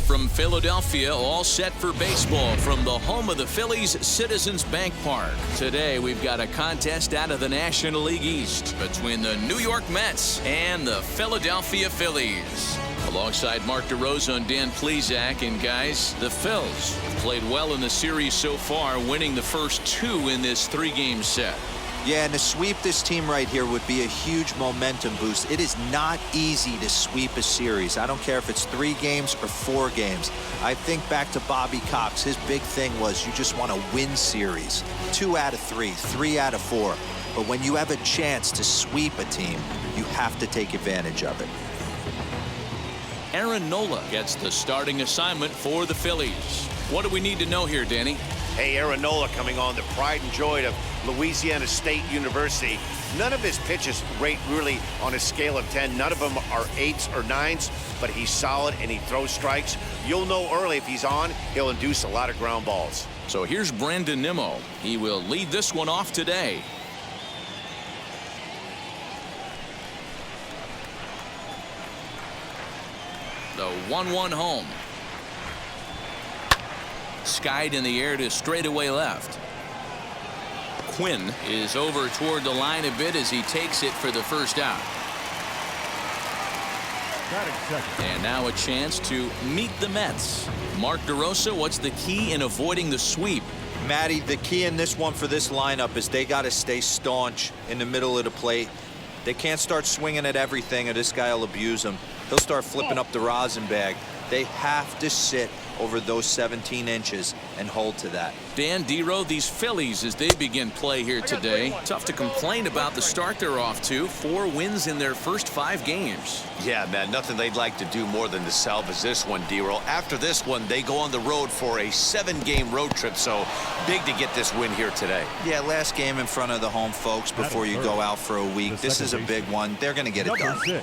from Philadelphia, all set for baseball from the home of the Phillies, Citizens Bank Park. Today we've got a contest out of the National League East between the New York Mets and the Philadelphia Phillies. Alongside Mark DeRosa and Dan Plesac, and guys, the Phils have played well in the series so far, winning the first two in this three-game set. Yeah, and to sweep this team right here would be a huge momentum boost. It is not easy to sweep a series. I don't care if it's 3 games or 4 games. I think back to Bobby Cox. His big thing was you just want to win series. 2 out of 3, 3 out of 4. But when you have a chance to sweep a team, you have to take advantage of it. Aaron Nola gets the starting assignment for the Phillies. What do we need to know here, Danny? Hey, Aaron Nola coming on, the pride and joy of Louisiana State University. None of his pitches rate really on a scale of 10. None of them are 8s or 9s, but he's solid and he throws strikes. You'll know early if he's on, he'll induce a lot of ground balls. So here's Brandon Nimmo. He will lead this one off today. The 1-1 home. Skied in the air to straightaway left. Quinn is over toward the line a bit as he takes it for the first out. And now a chance to meet the Mets. Mark DeRosa, what's the key in avoiding the sweep? Matty, the key in this one for this lineup is they got to stay staunch in the middle of the plate. They can't start swinging at everything or this guy will abuse them. He'll start flipping up the rosin bag. They have to sit over those 17 inches and hold to that. Dan Dero, these Phillies, as they begin play here today, tough to complain about the start they're off to. 4 wins in their first 5 games. Yeah, man, nothing they'd like to do more than to salvage this one, Dero. After this one, they go on the road for a 7-game road trip, so big to get this win here today. Yeah, last game in front of the home folks before you go out for a week. This is a big one. They're going to get it done.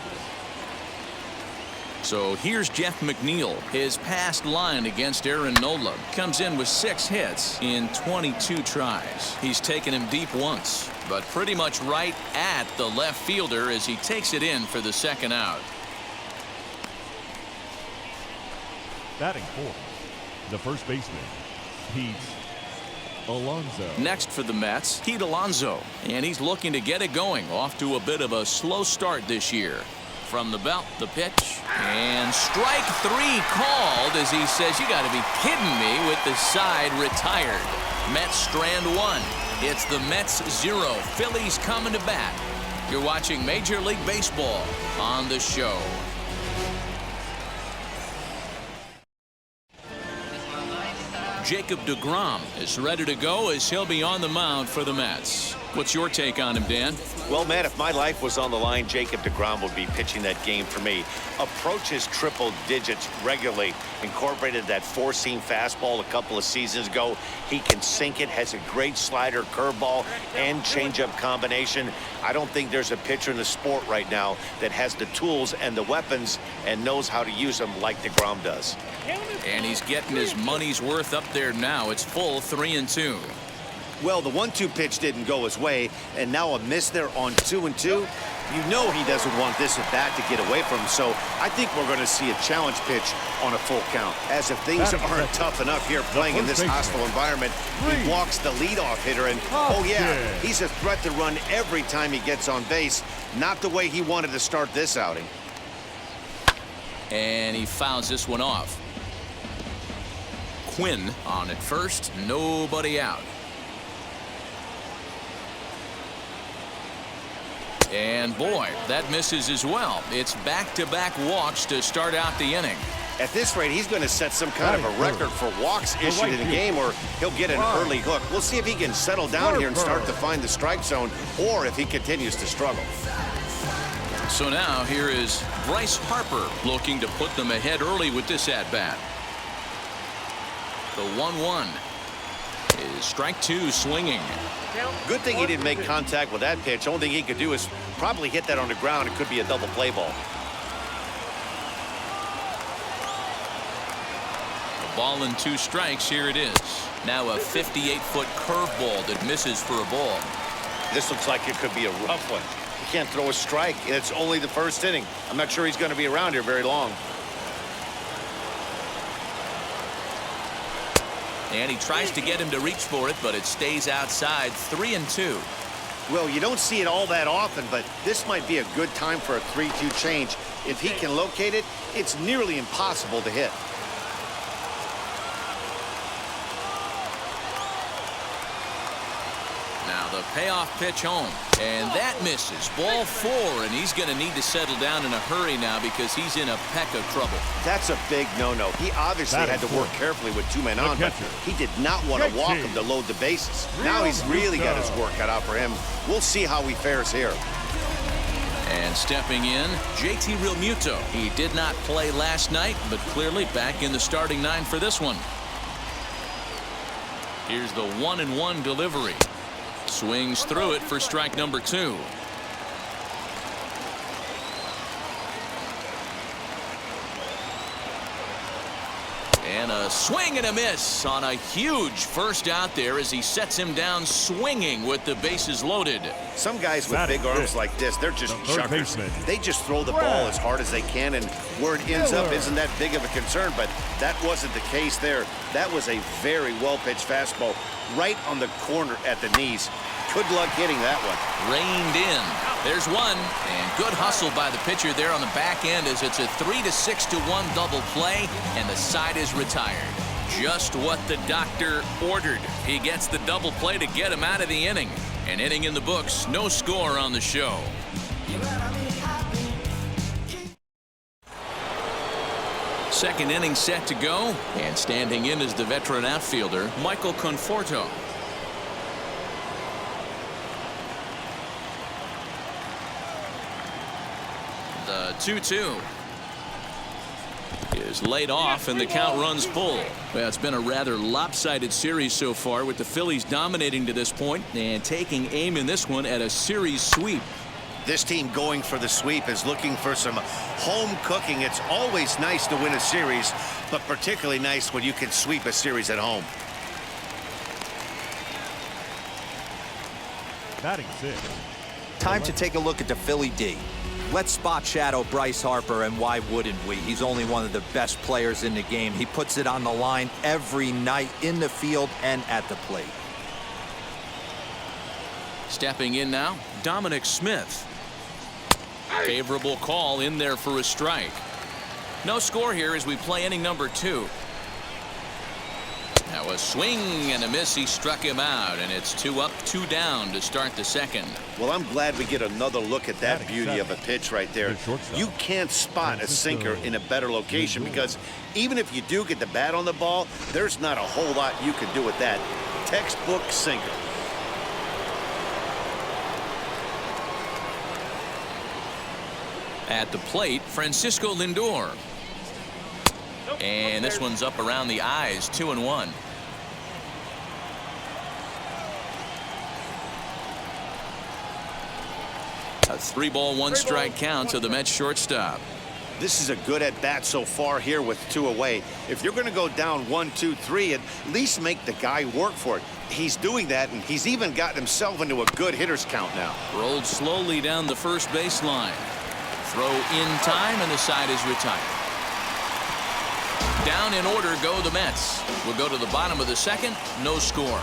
So here's Jeff McNeil. His past line against Aaron Nola comes in with 6 hits in 22 tries. He's taken him deep once, but pretty much right at the left fielder as he takes it in for the second out. Batting 4th, the first baseman, Pete Alonso. Next for the Mets, Pete Alonso, and he's looking to get it going. Off to a bit of a slow start this year. From the belt, the pitch, and strike 3 called as he says, you got to be kidding me, with the side retired. Mets strand 1. It's the Mets 0. Phillies coming to bat. You're watching Major League Baseball on the show. Jacob deGrom is ready to go as he'll be on the mound for the Mets. What's your take on him, Dan? Well, man, if my life was on the line, Jacob deGrom would be pitching that game for me. Approaches triple digits regularly. Incorporated that 4-seam fastball a couple of seasons ago. He can sink it, has a great slider, curveball, and changeup combination. I don't think there's a pitcher in the sport right now that has the tools and the weapons and knows how to use them like deGrom does. And he's getting his money's worth up there now. It's full 3-2. Well, the 1-2 pitch didn't go his way, and now a miss there on 2-2. You know he doesn't want this at bat to get away from him, so I think we're going to see a challenge pitch on a full count. As if things aren't tough enough here playing in this hostile environment, he walks the leadoff hitter, and oh yeah, he's a threat to run every time he gets on base. Not the way he wanted to start this outing. And he fouls this one off. Quinn on at first, nobody out. And boy, that misses as well. It's back-to-back walks to start out the inning. At this rate, he's going to set some kind of a record for walks issued in a game, or he'll get an early hook. We'll see if he can settle down here and start to find the strike zone, or if he continues to struggle. So now here is Bryce Harper looking to put them ahead early with this at-bat. The 1-1 is strike 2 swinging. Good thing he didn't make contact with that pitch. Only thing he could do is probably hit that on the ground. It could be a double play ball. A ball and 2 strikes. Here it is. Now a 58-foot curveball that misses for a ball. This looks like it could be a rough one. He can't throw a strike, and it's only the first inning. I'm not sure he's going to be around here very long. And he tries to get him to reach for it, but it stays outside. 3-2. Well, you don't see it all that often, but this might be a good time for a 3-2 change. If he can locate it, it's nearly impossible to hit. Now the payoff pitch home, and that misses. Ball 4, and he's going to need to settle down in a hurry now because he's in a peck of trouble. That's a big no-no. He obviously had to work carefully with 2 men on, but he did not want to walk him to load the bases. Now he's really got his work cut out for him. We'll see how he fares here. And stepping in, JT Realmuto. He did not play last night, but clearly back in the starting 9 for this one. Here's the 1-1 delivery. Swings through it for strike number 2. And a swing and a miss on a huge first out there as he sets him down swinging with the bases loaded. Some guys with big arms like this, they're just chuckers. They just throw the ball as hard as they can, and where it ends up isn't that big of a concern, but that wasn't the case there. That was a very well-pitched fastball right on the corner at the knees. Good luck hitting that one. Reined in. There's one, and good hustle by the pitcher there on the back end as it's a 3-6-1 double play, and the side is retired. Just what the doctor ordered. He gets the double play to get him out of the inning. An inning in the books, no score on the show. Second inning set to go, and standing in is the veteran outfielder, Michael Conforto. The 2-2 is laid off, and the count runs full. Well, it's been a rather lopsided series so far, with the Phillies dominating to this point and taking aim in this one at a series sweep. This team going for the sweep is looking for some home cooking. It's always nice to win a series, but particularly nice when you can sweep a series at home. Batting 6. Time to take a look at the Philly D. Let's spot shadow Bryce Harper, and why wouldn't we? He's only one of the best players in the game. He puts it on the line every night in the field and at the plate. Stepping in now, Dominic Smith. Favorable call in there for a strike. No score here as we play inning number 2. Now a swing and a miss. He struck him out, and it's 2 up, 2 down to start the second. Well, I'm glad we get another look at that beauty of a pitch right there. You can't spot a sinker in a better location because even if you do get the bat on the ball, there's not a whole lot you can do with that. Textbook sinker. At the plate, Francisco Lindor. And this one's up around the eyes, 2-1. A 3-ball, 1-strike count to the Mets shortstop. This is a good at-bat so far here with 2 away. If you're going to go down 1, 2, 3, at least make the guy work for it. He's doing that, and he's even gotten himself into a good hitter's count now. Rolled slowly down the first baseline. Throw in time, and the side is retired. Down in order go the Mets. We'll go to the bottom of the second. No score.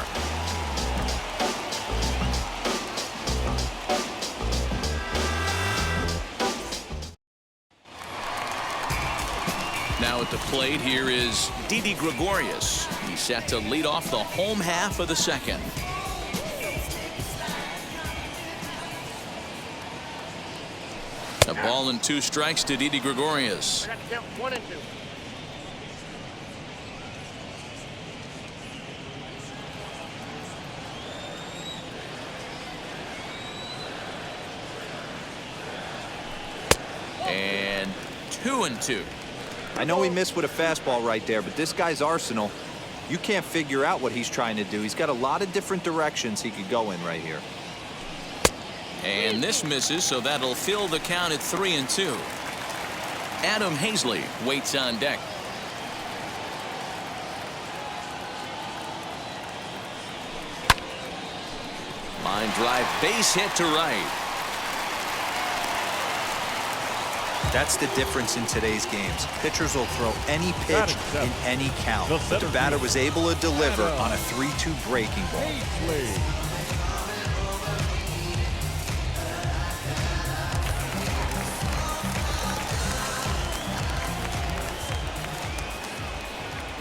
Now at the plate, here is Didi Gregorius. He's set to lead off the home half of the second. A ball and 2 strikes to Didi Gregorius. 1 and 2. And 2-2. I know he missed with a fastball right there, but this guy's arsenal, you can't figure out what he's trying to do. He's got a lot of different directions he could go in right here. And this misses, so that'll fill the count at 3-2. Adam Hazley waits on deck. Line drive, base hit to right. That's the difference in today's games. Pitchers will throw any pitch in any count. But the batter was able to deliver on a 3-2 breaking ball.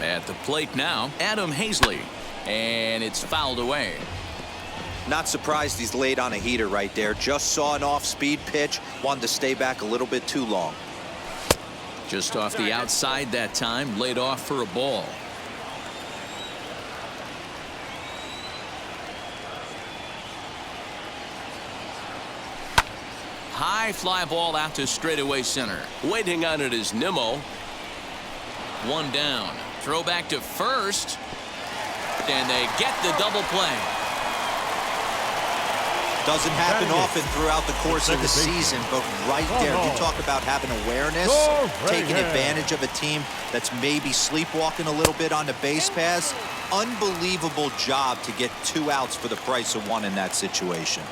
At the plate now, Adam Hazley. And it's fouled away. Not surprised he's laid on a heater right there. Just saw an off-speed pitch. Wanted to stay back a little bit too long. Just off the outside that time. Laid off for a ball. High fly ball out to straightaway center. Waiting on it is Nimmo. One down. Throw back to first. And they get the double play. Doesn't happen often throughout the course of the season, but right there, you talk about having awareness, taking advantage of a team that's maybe sleepwalking a little bit on the base paths. Unbelievable job to get 2 outs for the price of 1 in that situation.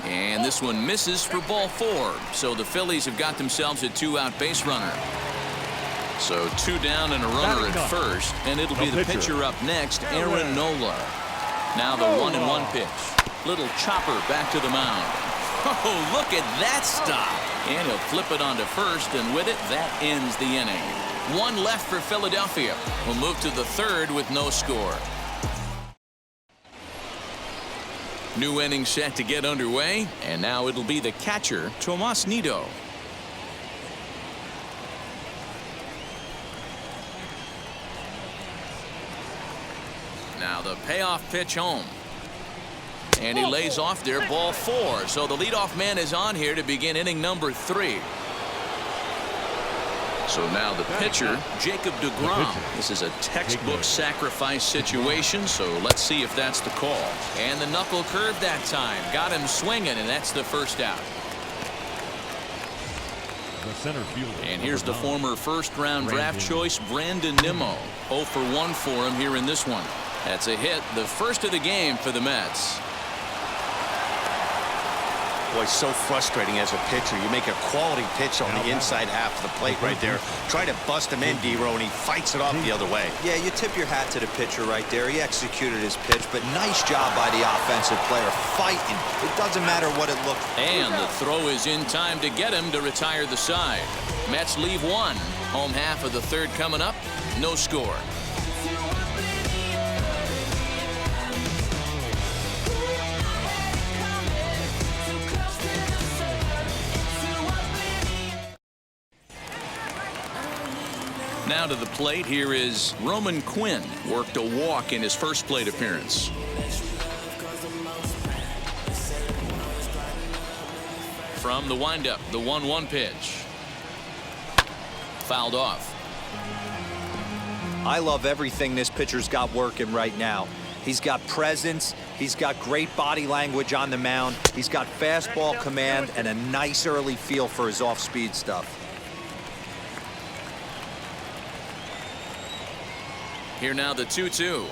And this one misses for ball 4. So the Phillies have got themselves a 2-out base runner. So 2 down and a runner at first, and it'll be the pitcher up next, Aaron Nola. Now the 1-1 pitch. Little chopper back to the mound. Oh, look at that stop. And he'll flip it onto first, and with it, that ends the inning. 1 left for Philadelphia. We'll move to the 3rd with no score. New inning set to get underway, and now it'll be the catcher, Tomas Nido. Now the payoff pitch home. And he lays off there, ball 4. So the leadoff man is on here to begin inning number 3. So now the pitcher, Jacob deGrom. This is a textbook sacrifice situation, so let's see if that's the call. And the knuckle curve that time. Got him swinging, and that's the first out. And here's the former first-round draft choice, Brandon Nimmo. 0 for 1 for him here in this one. That's a hit, the first of the game for the Mets. Boy, so frustrating as a pitcher. You make a quality pitch on the inside half of the plate right there. Try to bust him in, D-Row, and he fights it off the other way. Yeah, you tip your hat to the pitcher right there. He executed his pitch, but nice job by the offensive player fighting. It doesn't matter what it looks like. And the throw is in time to get him to retire the side. Mets leave 1. Home half of the 3rd coming up. No score. Now to the plate, here is Roman Quinn. Worked a walk in his first plate appearance. From the windup, the 1-1 pitch. Fouled off. I love everything this pitcher's got working right now. He's got presence. He's got great body language on the mound. He's got fastball command and a nice early feel for his off-speed stuff. Here now the 2-2.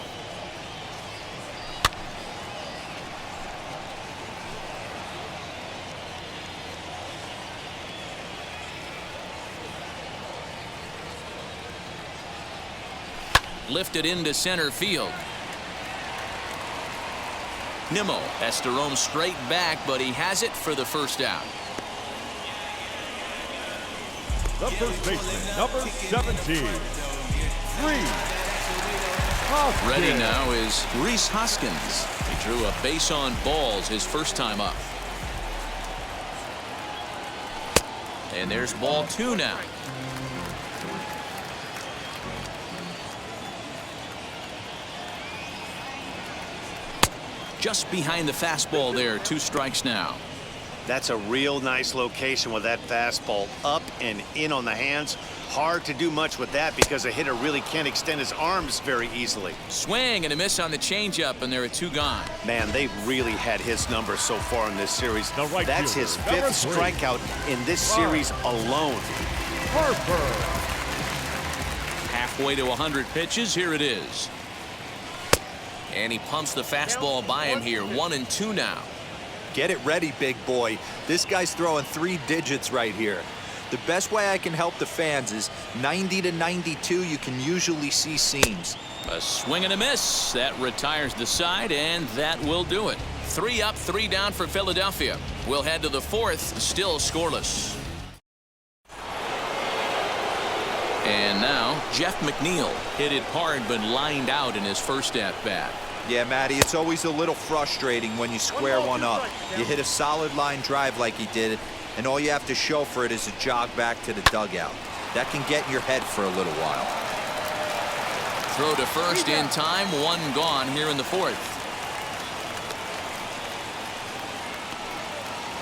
Lifted into center field. Nimmo has to roam straight back, but he has it for the first out. The first baseman, number 17, Ready now is Rhys Hoskins. He drew a base on balls his first time up. And there's ball 2 now. Just behind the fastball there. 2 strikes now. That's a real nice location with that fastball up and in on the hands. Hard to do much with that because a hitter really can't extend his arms very easily. Swing and a miss on the changeup, and there are 2 gone. Man, they've really had his number so far in this series. That's his 5th strikeout in this series alone. Halfway to 100 pitches. Here it is. And he pumps the fastball by him here. 1-2 now. Get it ready, big boy. This guy's throwing 3 digits right here. The best way I can help the fans is 90 to 92. You can usually see seams. A swing and a miss. That retires the side, and that will do it. 3 up, 3 down for Philadelphia. We'll head to the 4th, still scoreless. And now, Jeff McNeil hit it hard but lined out in his first at-bat. Yeah, Matty, it's always a little frustrating when you square one up. You hit a solid line drive like he did, and all you have to show for it is a jog back to the dugout. That can get in your head for a little while. Throw to first in time, 1 gone here in the 4th.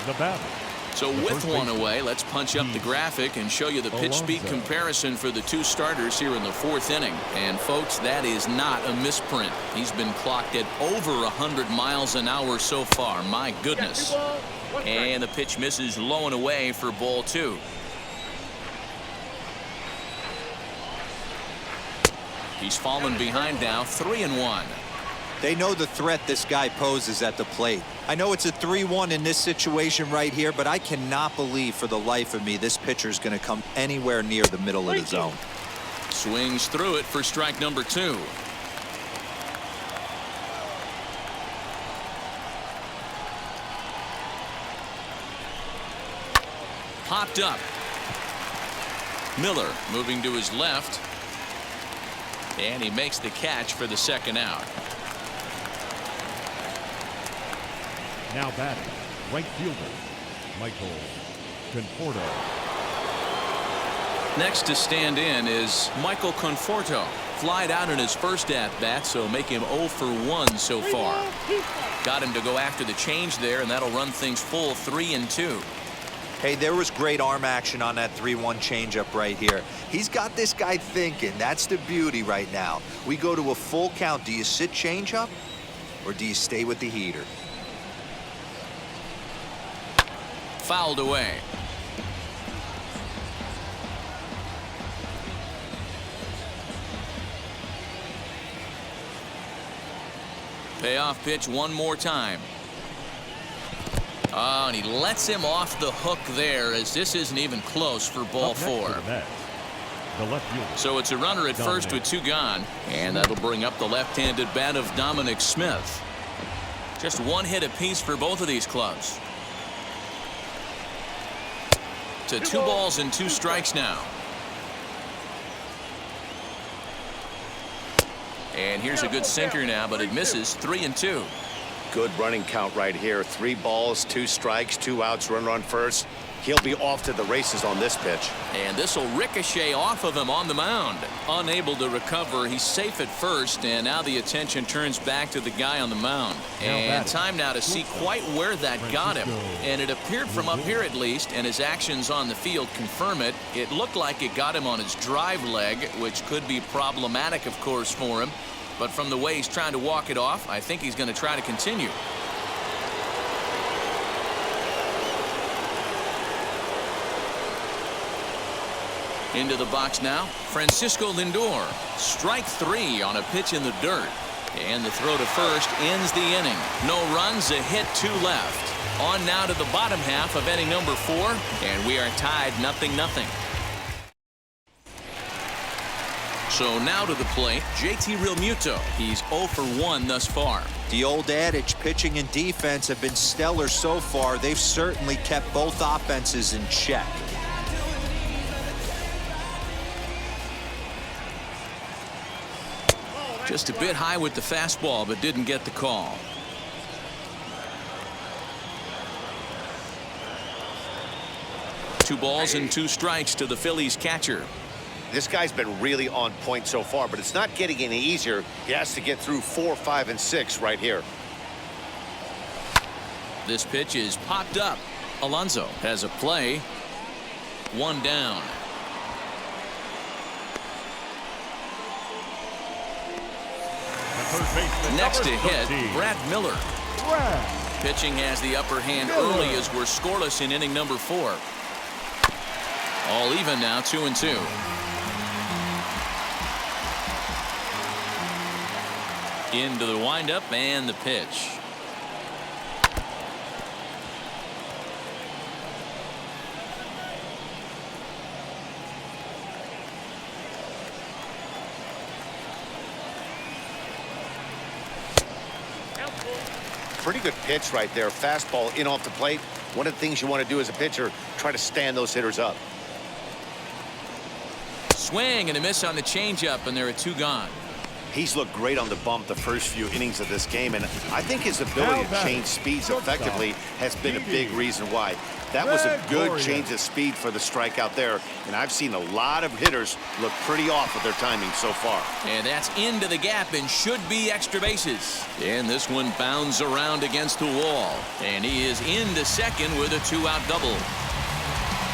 The batter. So with 1 away, let's punch up the graphic and show you the pitch speed comparison for the 2 starters here in the 4th inning. And folks, that is not a misprint. He's been clocked at over 100 miles an hour so far. My goodness. And the pitch misses low and away for ball 2. He's fallen behind now, 3-1. They know the threat this guy poses at the plate. I know it's a 3-1 in this situation right here, but I cannot believe for the life of me this pitcher's going to come anywhere near the middle of the zone. Swings through it for strike number 2. Popped up. Miller moving to his left. And he makes the catch for the 2nd out. Now batting, right fielder, Michael Conforto. Next to stand in is Michael Conforto. Flied out in his first at-bat, so make him 0 for 1 so far. Got him to go after the change there, and that'll run things full 3-2. Hey, there was great arm action on that 3-1 changeup right here. He's got this guy thinking. That's the beauty right now. We go to a full count. Do you sit changeup, or do you stay with the heater? Fouled away. Payoff pitch 1 more time. Oh, and he lets him off the hook there, as this isn't even close for ball 4. The left fielder. So it's a runner at first with 2 gone, and that'll bring up the left-handed bat of Dominic Smith. Just 1 hit apiece for both of these clubs. To 2 balls and 2 strikes now. And here's a good sinker now, but it misses. 3-2. Good running count right here. 3 balls, 2 strikes, 2 outs, runner on first. He'll be off to the races on this pitch. And this will ricochet off of him on the mound. Unable to recover. He's safe at first, and now the attention turns back to the guy on the mound. And time now to see quite where that got him. And it appeared from up here at least, and his actions on the field confirm it. It looked like it got him on his drive leg, which could be problematic, of course, for him. But from the way he's trying to walk it off, I think he's going to try to continue. Into the box now, Francisco Lindor. Strike 3 on a pitch in the dirt. And the throw to first ends the inning. No runs, a hit, 2 left. On now to the bottom half of inning number 4, and we are tied 0-0. So now to the plate, JT Realmuto. He's 0 for 1 thus far. The old adage, pitching and defense have been stellar so far. They've certainly kept both offenses in check. Just a bit high with the fastball, but didn't get the call. Two balls and 2 strikes to the Phillies catcher. This guy's been really on point so far, but it's not getting any easier. He has to get through 4, 5, and 6 right here. This pitch is popped up. Alonso has a play. 1 down. Next to hit, Brad Miller. Pitching has the upper hand early as we're scoreless in inning number 4. All even now, 2-2. Into the windup and the pitch. Pretty good pitch right there. Fastball in off the plate. One of the things you want to do as a pitcher, try to stand those hitters up. Swing and a miss on the changeup, and there are 2 gone. He's looked great on the bump the first few innings of this game, and I think his ability to change speeds effectively has been a big reason why. That was a good change of speed for the strikeout there, and I've seen a lot of hitters look pretty off with their timing so far. And that's into the gap and should be extra bases. And this one bounds around against the wall, and he is into second with a 2-out double.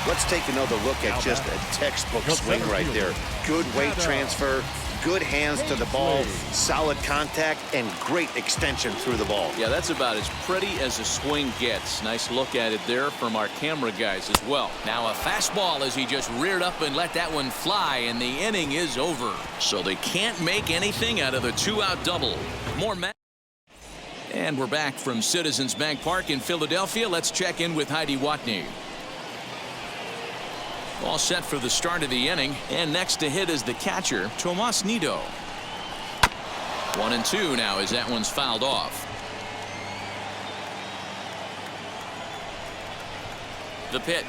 Let's take another look at just a textbook swing right there. Good weight transfer, good hands to the ball, solid contact, and great extension through the ball. Yeah, that's about as pretty as a swing gets. Nice look at it there from our camera guys as well. Now a fastball as he just reared up and let that one fly, and the inning is over. So they can't make anything out of the 2-out double. More and we're back from Citizens Bank Park in Philadelphia. Let's check in with Heidi Watney. All set for the start of the inning, and next to hit is the catcher, Tomas Nido. 1-2 now as that one's fouled off. The pitch.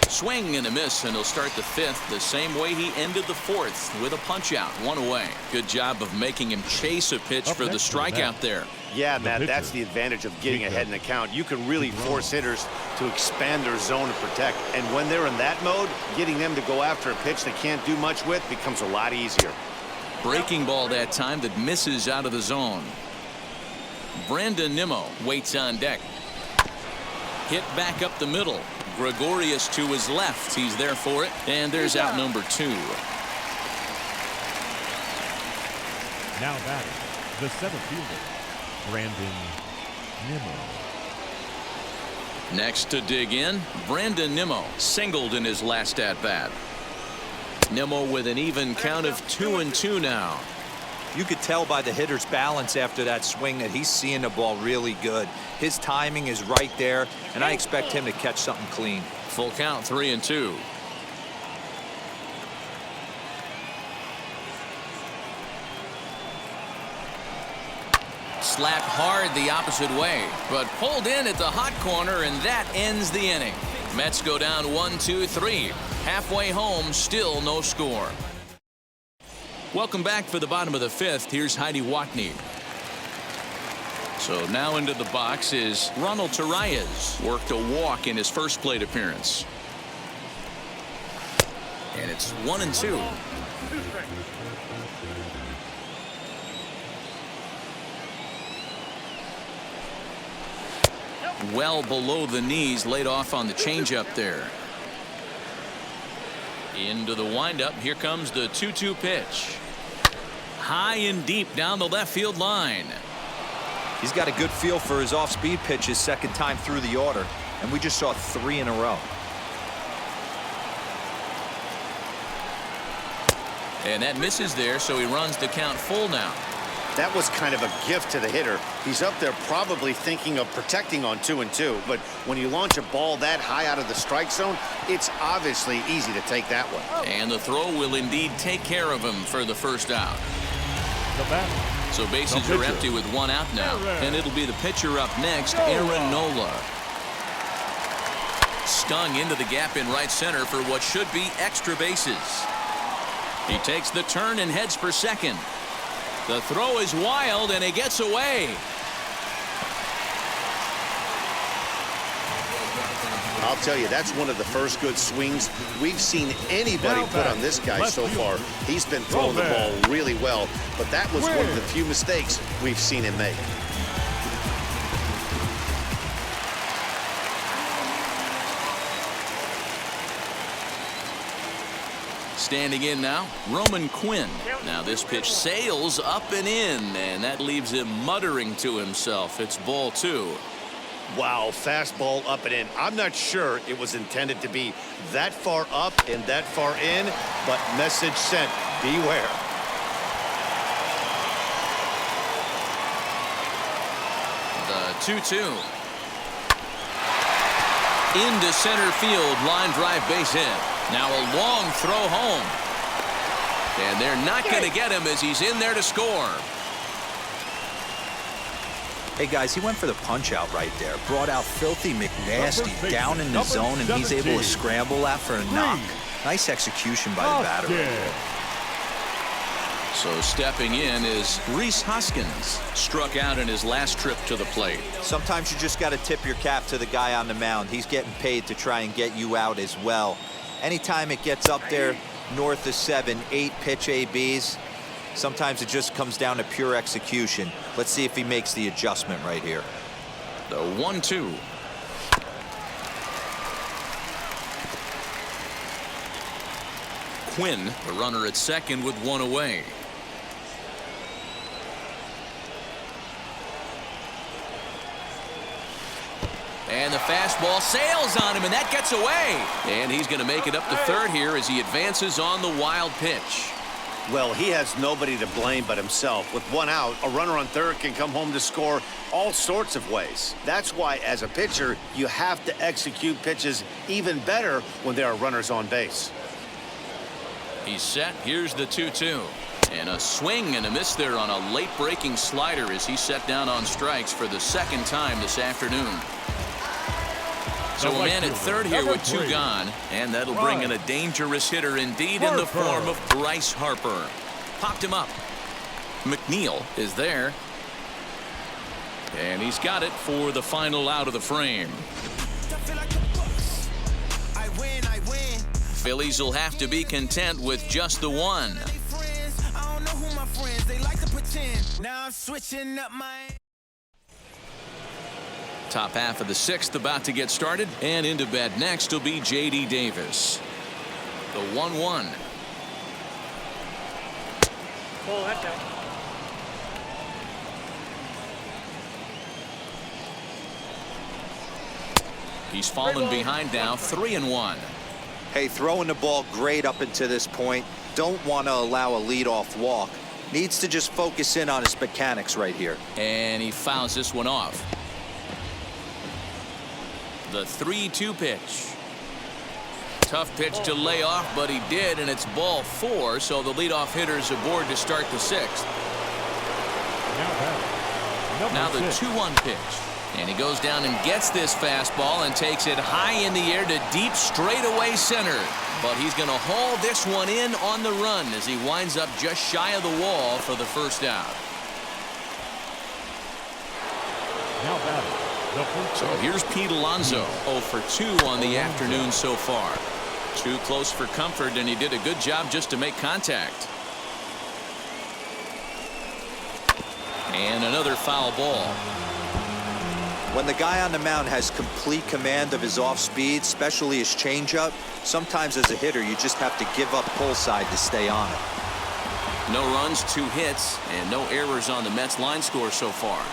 Swing and a miss, and he'll start the 5th the same way he ended the 4th with a punch out, 1 away. Good job of making him chase a pitch for the strikeout there. Yeah, Matt, that's the advantage of getting ahead in the count. You can really force hitters to expand their zone and protect. And when they're in that mode, getting them to go after a pitch they can't do much with becomes a lot easier. Breaking ball that time that misses out of the zone. Brandon Nimmo waits on deck. Hit back up the middle. Gregorius to his left. He's there for it. And there's out number 2. Now batting, the center fielder, Brandon Nimmo. Next to dig in, Brandon Nimmo singled in his last at-bat. Nimmo with an even count of 2-2 now. You could tell by the hitter's balance after that swing that he's seeing the ball really good. His timing is right there, and I expect him to catch something clean. Full count, 3-2. Slapped hard the opposite way, but pulled in at the hot corner, and that ends the inning. Mets go down 1-2-3. Halfway home, still no score. Welcome back for the bottom of the 5th. Here's Heidi Watney. So now into the box is Ronald Torreyes. Worked a walk in his first plate appearance. And it's 1-2. Well below the knees, laid off on the changeup there. Into the windup. Here comes the 2-2 pitch. High and deep down the left field line. He's got a good feel for his off-speed pitches second time through the order, and we just saw 3 in a row. And that misses there, so he runs the count full now. That was kind of a gift to the hitter. He's up there probably thinking of protecting on 2-2, but when you launch a ball that high out of the strike zone, it's obviously easy to take that one. And the throw will indeed take care of him for the first out. So bases are empty with 1 out now, and it'll be the pitcher up next, Aaron Nola. Stung into the gap in right center for what should be extra bases. He takes the turn and heads for second. The throw is wild, and he gets away. I'll tell you, that's one of the first good swings we've seen anybody put on this guy so far. He's been throwing the ball really well, but that was one of the few mistakes we've seen him make. Standing in now, Roman Quinn. Now this pitch sails up and in, and that leaves him muttering to himself. It's ball 2. Wow, fastball up and in. I'm not sure it was intended to be that far up and that far in, but message sent. Beware. The 2-2. Into center field, line drive base hit. Now a long throw home. And they're not going to get him as he's in there to score. Hey guys, he went for the punch out right there. Brought out Filthy McNasty down in the zone, and he's able to scramble that for a knock. Nice execution by the batter. So stepping in is Rhys Hoskins. Struck out in his last trip to the plate. Sometimes you just got to tip your cap to the guy on the mound. He's getting paid to try and get you out as well. Anytime it gets up there north of 7, 8 pitch ABs, sometimes it just comes down to pure execution. Let's see if he makes the adjustment right here. The 1-2. Quinn, the runner at second with one away. And the fastball sails on him, and that gets away. And he's going to make it up to third here as he advances on the wild pitch. Well, he has nobody to blame but himself. With one out, a runner on third can come home to score all sorts of ways. That's why, as a pitcher, you have to execute pitches even better when there are runners on base. He's set. Here's the 2-2. And a swing and a miss there on a late breaking slider as he set down on strikes for the second time this afternoon. So a man at third here with 2 gone, and that'll bring in a dangerous hitter indeed in the form of Bryce Harper. Popped him up. McNeil is there. And he's got it for the final out of the frame. Phillies will have to be content with just the one. Top half of the 6th about to get started, and into bat next will be J.D. Davis. The 1-1. Pull that down. He's fallen behind now, 3-1. Hey, throwing the ball great up until this point. Don't want to allow a leadoff walk. Needs to just focus in on his mechanics right here. And he fouls this one off. The 3-2 pitch. Tough pitch to lay off, but he did, and it's ball 4, so the leadoff hitter's aboard to start the 6th. Now the 2-1 pitch. And he goes down and gets this fastball and takes it high in the air to deep straightaway center. But he's going to haul this one in on the run as he winds up just shy of the wall for the first out. Now batting. So here's Pete Alonso, 0 for 2 on the afternoon so far. Too close for comfort, and he did a good job just to make contact. And another foul ball. When the guy on the mound has complete command of his off speed, especially his changeup, sometimes as a hitter you just have to give up pull side to stay on it. No runs, 2 hits, and no errors on the Mets line score so far.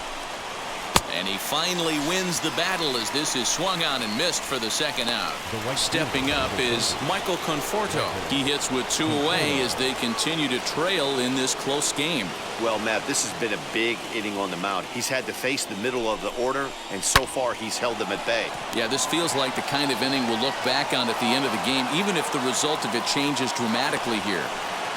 And he finally wins the battle as this is swung on and missed for the second out. Stepping up is Michael Conforto. He hits with 2 away as they continue to trail in this close game. Well, Matt, this has been a big inning on the mound. He's had to face the middle of the order, and so far he's held them at bay. Yeah, this feels like the kind of inning we'll look back on at the end of the game, even if the result of it changes dramatically here.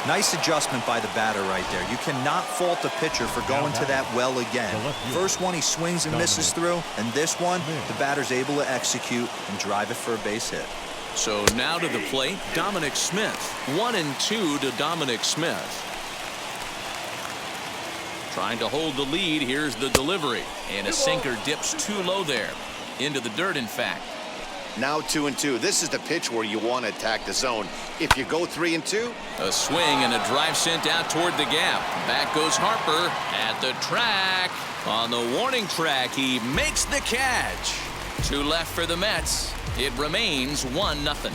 Nice adjustment by the batter right there. You cannot fault the pitcher for going to that well again. First one he swings and misses through, and this one the batter's able to execute and drive it for a base hit. So now to the plate, Dominic Smith. 1-2 to Dominic Smith. Trying to hold the lead. Here's the delivery, and a sinker dips too low there. Into the dirt, in fact. Now 2-2. This is the pitch where you want to attack the zone. If you go 3-2. A swing and a drive sent out toward the gap. Back goes Harper at the track. On the warning track, he makes the catch. 2 left for the Mets. It remains 1-0.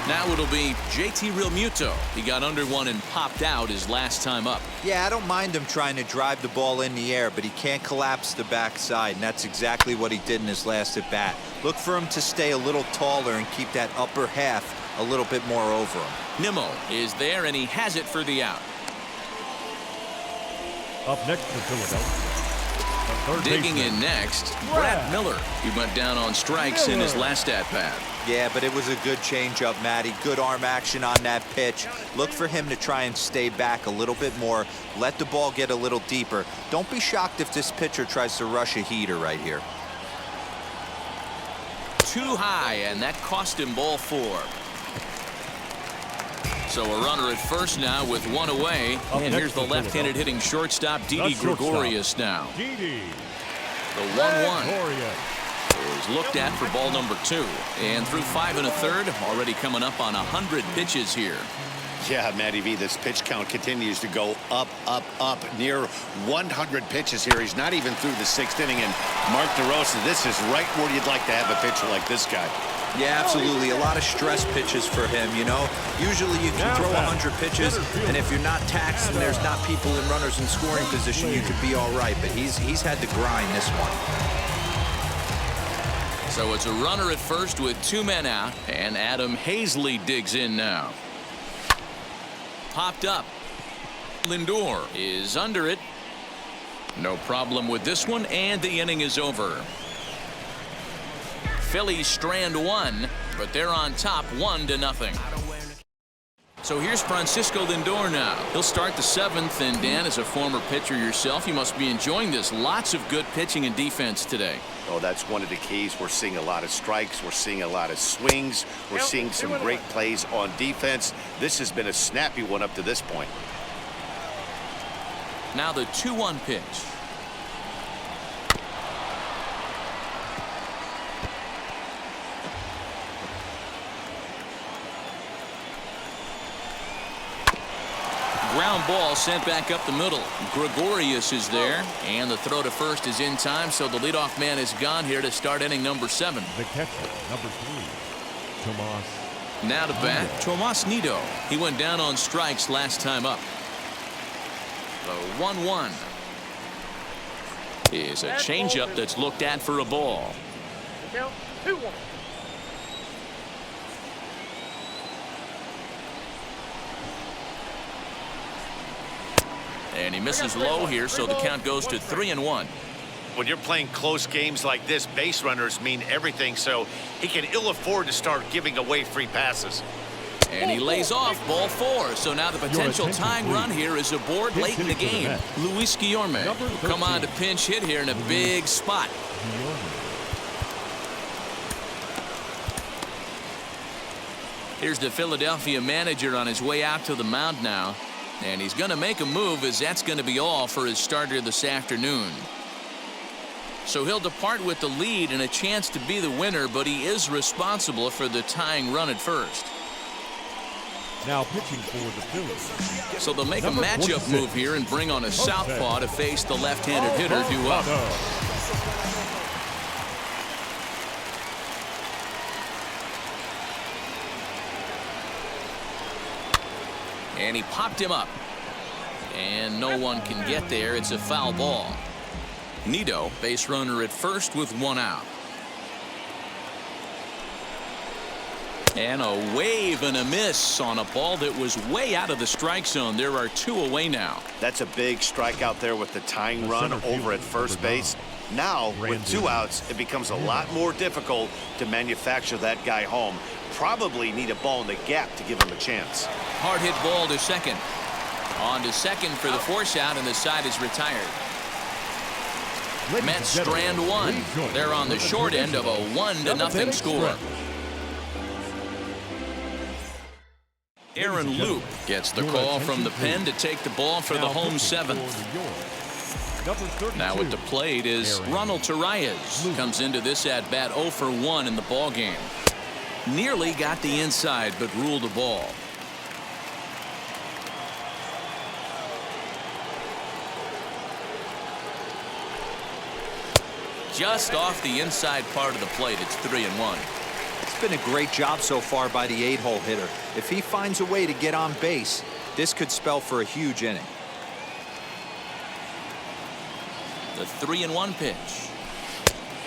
Now it'll be JT Realmuto. He got under one and popped out his last time up. Yeah, I don't mind him trying to drive the ball in the air, but he can't collapse the backside, and that's exactly what he did in his last at bat. Look for him to stay a little taller and keep that upper half a little bit more over him. Nimmo is there, and he has it for the out. Up next for Philadelphia. Digging in next, Brad Miller. He went down on strikes in his last at bat. Yeah, but it was a good changeup, Matty. Good arm action on that pitch. Look for him to try and stay back a little bit more. Let the ball get a little deeper. Don't be shocked if this pitcher tries to rush a heater right here. Too high, and that cost him ball 4. So a runner at first now with 1 away. And here's the left-handed hitting shortstop, Didi Gregorius now. Didi. The 1-1 is looked at for ball number 2. And through 5 1/3, already coming up on 100 pitches here. Yeah, Matty V, this pitch count continues to go up, up, up. Near 100 pitches here. He's not even through the 6th inning. And Mark DeRosa, this is right where you'd like to have a pitcher like this guy. Yeah, absolutely. A lot of stress pitches for him, you know. Usually you can throw 100 pitches, and if you're not taxed and there's not people in runners in scoring position, you could be all right. But he's had to grind this one. So it's a runner at first with 2 men out, and Adam Hazley digs in now. Popped up. Lindor is under it. No problem with this one, and the inning is over. Phillies strand 1, but they're on top 1-0. So here's Francisco Lindor now. He'll start the 7th, and Dan, as a former pitcher yourself, you must be enjoying this. Lots of good pitching and defense today. Oh, that's one of the keys. We're seeing a lot of strikes. We're seeing a lot of swings. We're seeing some great plays on defense. This has been a snappy one up to this point. Now the 2-1 pitch. Ground ball sent back up the middle. Gregorius is there, and the throw to first is in time, so the leadoff man is gone here to start inning number 7. The catcher, number 3, Tomas. Now to bat, Tomas Nido. He went down on strikes last time up. The 1-1 is a changeup that's looked at for a ball. Count 2-1. And he misses low here, so the count goes to 3-1. When you're playing close games like this, base runners mean everything, so he can ill afford to start giving away free passes. And he lays off ball 4. So now the potential tying run here is aboard late in the game. Luis Guillorme will come on to pinch hit here in a big spot. Here's the Philadelphia manager on his way out to the mound now. And he's going to make a move, as that's going to be all for his starter this afternoon. So he'll depart with the lead and a chance to be the winner, but he is responsible for the tying run at first. Now pitching for the Phillies. So they'll make a matchup move here and bring on a southpaw to face the left-handed hitter due up. And he popped him up. And no one can get there. It's a foul ball. Nido, base runner at first with 1 out. And a wave and a miss on a ball that was way out of the strike zone. There are 2 away now. That's a big strike out there with the tying run over at first base. Now, with 2 outs, it becomes a lot more difficult to manufacture that guy home. Probably need a ball in the gap to give him a chance. Hard hit ball to second. On to second for the force out, and the side is retired. Mets strand 1. They're on the short end of a 1-0 score. Aaron Loop gets the call from the pen to take the ball for the home 7th. Now at the plate is Ronald Torreyes. Comes into this at bat 0 for 1 in the ball game. Nearly got the inside, but ruled a ball. Just off the inside part of the plate. It's 3-1. It's been a great job so far by the 8-hole hitter. If he finds a way to get on base, this could spell for a huge inning. The 3-1 pitch.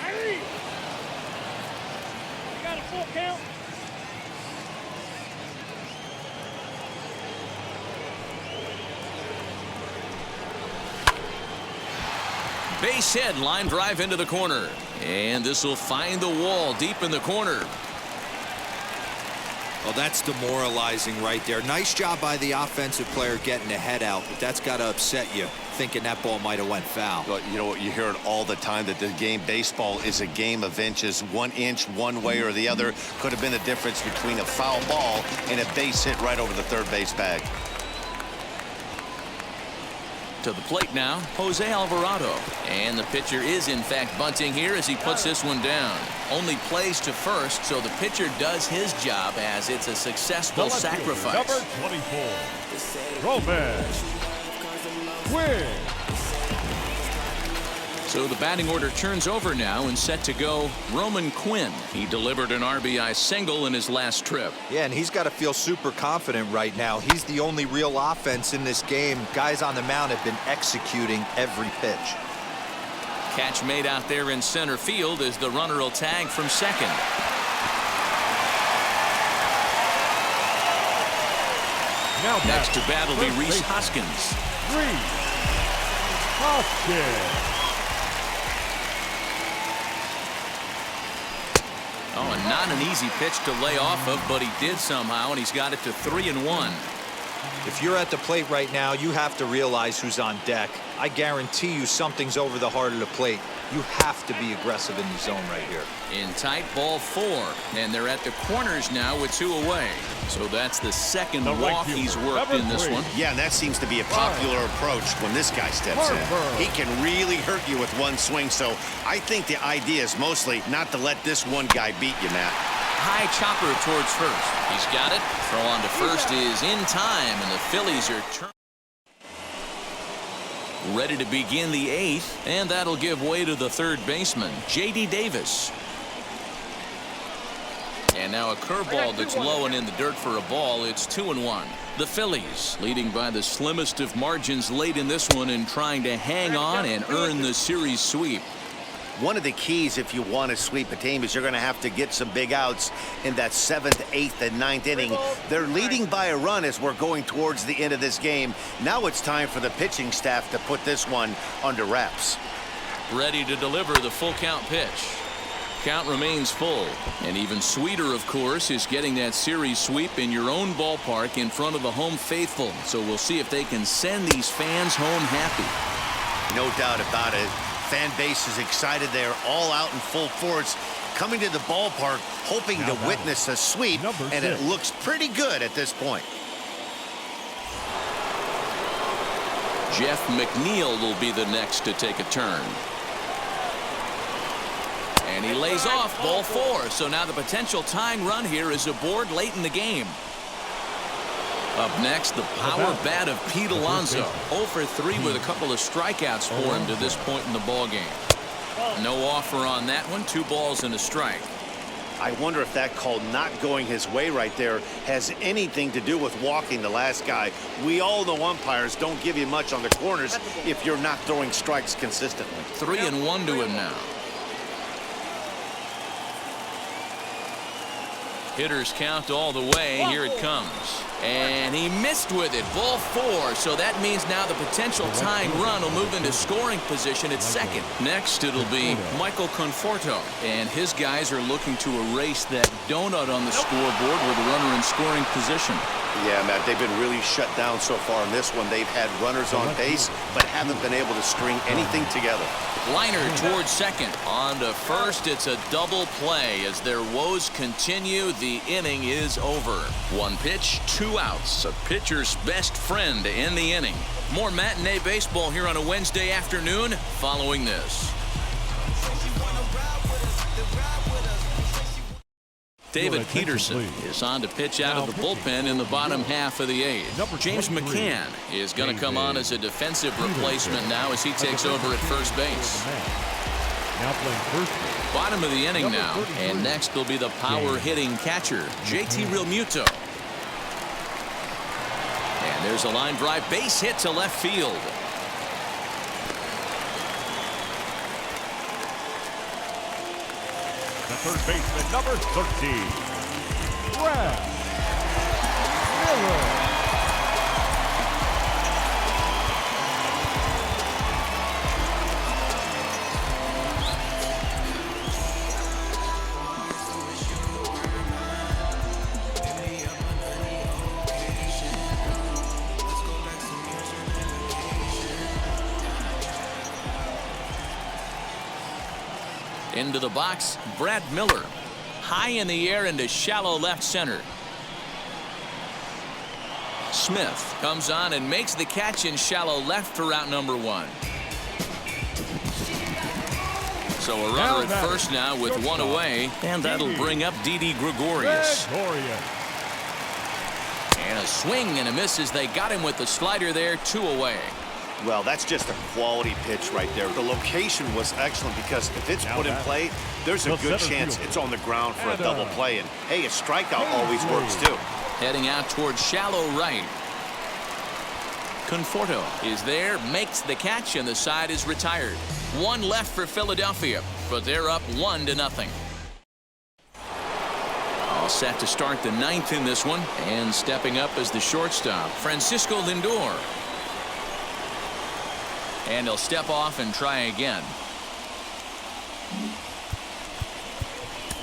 Hey! You got a full count? Base hit, line drive into the corner. And this will find the wall deep in the corner. Well, that's demoralizing right there. Nice job by the offensive player getting the head out, but that's got to upset you, thinking that ball might have went foul. But you know what, you hear it all the time that the game, baseball is a game of inches. 1 inch one way or the other could have been the difference between a foul ball and a base hit right over the third base bag. To the plate now, Jose Alvarado. And the pitcher is in fact bunting here as he puts this one down. Only plays to first, so the pitcher does his job as it's a successful sacrifice. Number 24, Roman Quinn. So the batting order turns over now and set to go Roman Quinn. He delivered an RBI single in his last trip. Yeah, and he's got to feel super confident right now. He's the only real offense in this game. Guys on the mound have been executing every pitch. Catch made out there in center field as the runner will tag from second. Now Next to battle will be first Rhys baseman, Hoskins. Rhys Hoskins. Oh, and not an easy pitch to lay off of, but he did somehow, and he's got it to 3-1. If you're at the plate right now, you have to realize who's on deck. I guarantee you something's over the heart of the plate. You have to be aggressive in the zone right here. In tight, ball 4, and they're at the corners now with 2 away. So that's the second The right walk fielder, he's worked in this 3. one. Yeah, and that seems to be a popular approach when this guy steps in. He can really hurt you with one swing, so I think the idea is mostly not to let this one guy beat you, Matt. High chopper towards first. He's got it. Throw on to first is in time, and the Phillies are ready to begin the 8th, and that'll give way to the third baseman, J.D. Davis. And now a curveball that's low and in the dirt for a ball. It's 2-1. The Phillies leading by the slimmest of margins late in this one and trying to hang on and earn the series sweep. One of the keys if you want to sweep a team is you're going to have to get some big outs in that 7th, 8th, and 9th inning. They're leading by a run as we're going towards the end of this game. Now it's time for the pitching staff to put this one under wraps. Ready to deliver the full count pitch. Count remains full. And even sweeter, of course, is getting that series sweep in your own ballpark in front of the home faithful. So we'll see if they can send these fans home happy. No doubt about it. Fan base is excited. They're all out in full force, coming to the ballpark, hoping to witness a sweep, and it looks pretty good at this point. Jeff McNeil will be the next to take a turn. And he lays off ball 4. So now the potential tying run here is aboard late in the game. Up next, the power bat of Pete Alonso. 0 for 3 with a couple of strikeouts for him to this point in the ball game. No offer on that one. 2 balls and a strike. I wonder if that call not going his way right there has anything to do with walking the last guy. We all know umpires don't give you much on the corners if you're not throwing strikes consistently. 3-1 to him now. Hitters count all the way. Here it comes. And he missed with it. Ball 4. So that means now the potential tying run will move into scoring position at second. Next, it'll be Michael Conforto. And his guys are looking to erase that donut on the scoreboard with a runner in scoring position. Yeah, Matt, they've been really shut down so far in this one. They've had runners on base, but haven't been able to string anything together. Liner towards second. On to first. It's a double play. As their woes continue, the inning is over. 1 pitch, 2 outs. A pitcher's best friend to end the inning. More matinee baseball here on a Wednesday afternoon following this. David Peterson is on to pitch out of the bullpen in the bottom half of the 8th. James McCann is going to come on as a defensive replacement now as he takes over at first base. Now playing first base. Bottom of the inning now, and next will be the power-hitting catcher, JT Realmuto. And there's a line drive base hit to left field. The third baseman, number 13, Brad Miller. Into the box, Brad Miller. High in the air into shallow left center. Smith comes on and makes the catch in shallow left for route number 1. So a runner at first now with one away, and that'll bring up Didi Gregorius. And a swing and a miss as they got him with the slider there, 2 away. Well, that's just a quality pitch right there. The location was excellent because if it's put in play, there's a good chance it's on the ground for a double play. And hey, a strikeout always works too. Heading out towards shallow right. Conforto is there, makes the catch, and the side is retired. 1 left for Philadelphia, but they're up 1-0. All set to start the 9th in this one, and stepping up as the shortstop, Francisco Lindor. And he'll step off and try again.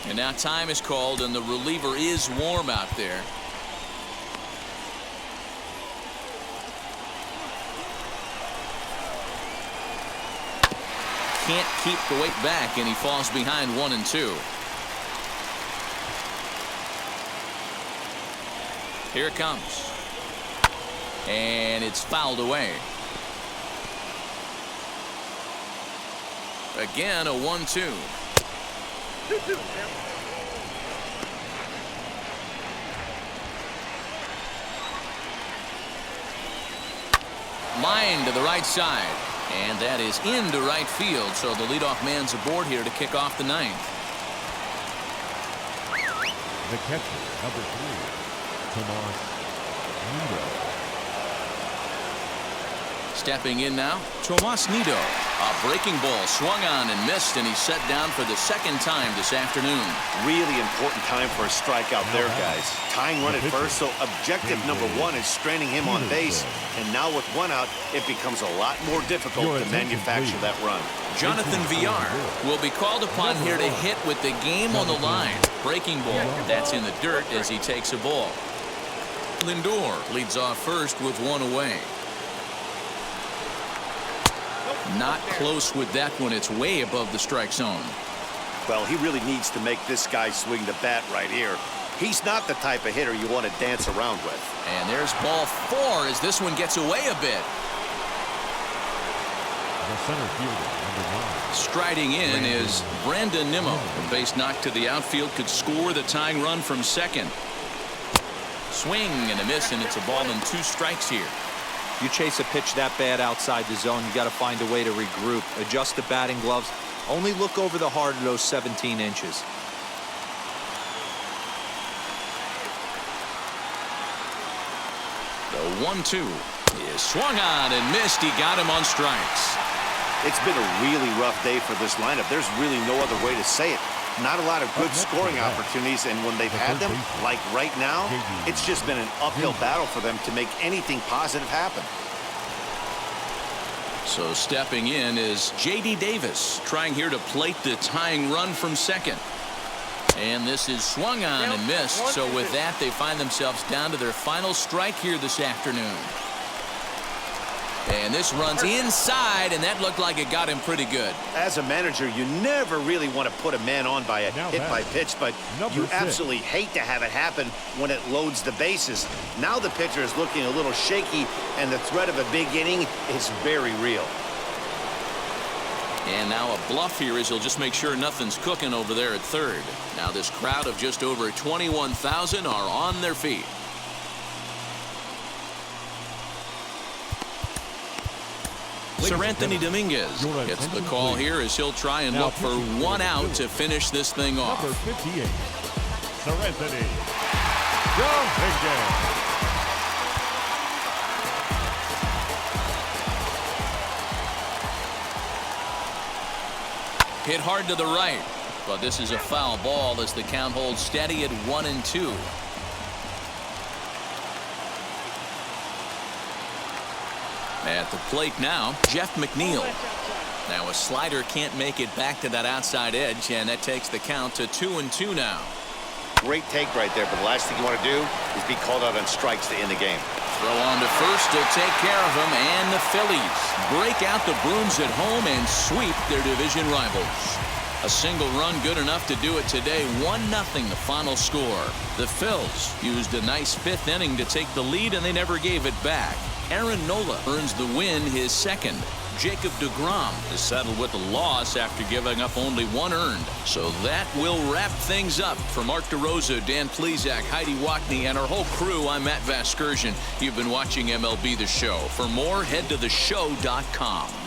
And now time is called, and the reliever is warm out there. Can't keep the weight back, and he falls behind 1-2. Here it comes. And it's fouled away. Again, a 1-2. 2-2. Line to the right side. And that is into right field, so the leadoff man's aboard here to kick off the 9th. The catcher, number 3, Tomas. Stepping in now, Tomas Nido. A breaking ball swung on and missed, and he's set down for the 2nd time this afternoon. Really important time for a strikeout there, guys. Tying run at first, so objective number 1 is straining him on base. And now with 1 out, it becomes a lot more difficult to manufacture that run. Jonathan Villar will be called upon here to hit with the game on the line. Breaking ball, that's in the dirt as he takes a ball. Lindor leads off first with 1 away. Not close with that one. It's way above the strike zone. Well, he really needs to make this guy swing the bat right here. He's not the type of hitter you want to dance around with. And there's ball 4 as this one gets away a bit. The center fielder, number 9. Striding in is Brandon Nimmo. A base knock to the outfield could score the tying run from second. Swing and a miss, and it's a ball and 2 strikes here. You chase a pitch that bad outside the zone, you got to find a way to regroup, adjust the batting gloves. Only look over the heart of those 17 inches. The 1-2 is swung on and missed. He got him on strikes. It's been a really rough day for this lineup. There's really no other way to say it. Not a lot of good scoring opportunities, and when they've had them, like right now, it's just been an uphill battle for them to make anything positive happen. So stepping in is J.D. Davis, trying here to plate the tying run from second. And this is swung on and missed. So with that, they find themselves down to their final strike here this afternoon. And this runs inside, and that looked like it got him pretty good. As a manager, you never really want to put a man on by a hit-by-pitch, but you absolutely hate to have it happen when it loads the bases. Now the pitcher is looking a little shaky, and the threat of a big inning is very real. And now a bluff here as he'll just make sure nothing's cooking over there at third. Now this crowd of just over 21,000 are on their feet. Sir Anthony Dominguez gets the call here as he'll try and look for 1 out to finish this thing off. Number 58, Sir Anthony Dominguez. Hit hard to the right, but this is a foul ball as the count holds steady at 1-2. At the plate now, Jeff McNeil. Now a slider can't make it back to that outside edge, and that takes the count to 2-2 now. Great take right there, but the last thing you want to do is be called out on strikes to end the game. Throw on to first to take care of him, and the Phillies break out the brooms at home and sweep their division rivals. A single run good enough to do it today. 1-0 the final score. The Phillies used a nice 5th inning to take the lead, and they never gave it back. Aaron Nola earns the win, his second. Jacob deGrom is settled with a loss after giving up only 1 earned. So that will wrap things up. For Mark DeRosa, Dan Plesac, Heidi Watney, and our whole crew, I'm Matt Vasgersian. You've been watching MLB The Show. For more, head to theshow.com.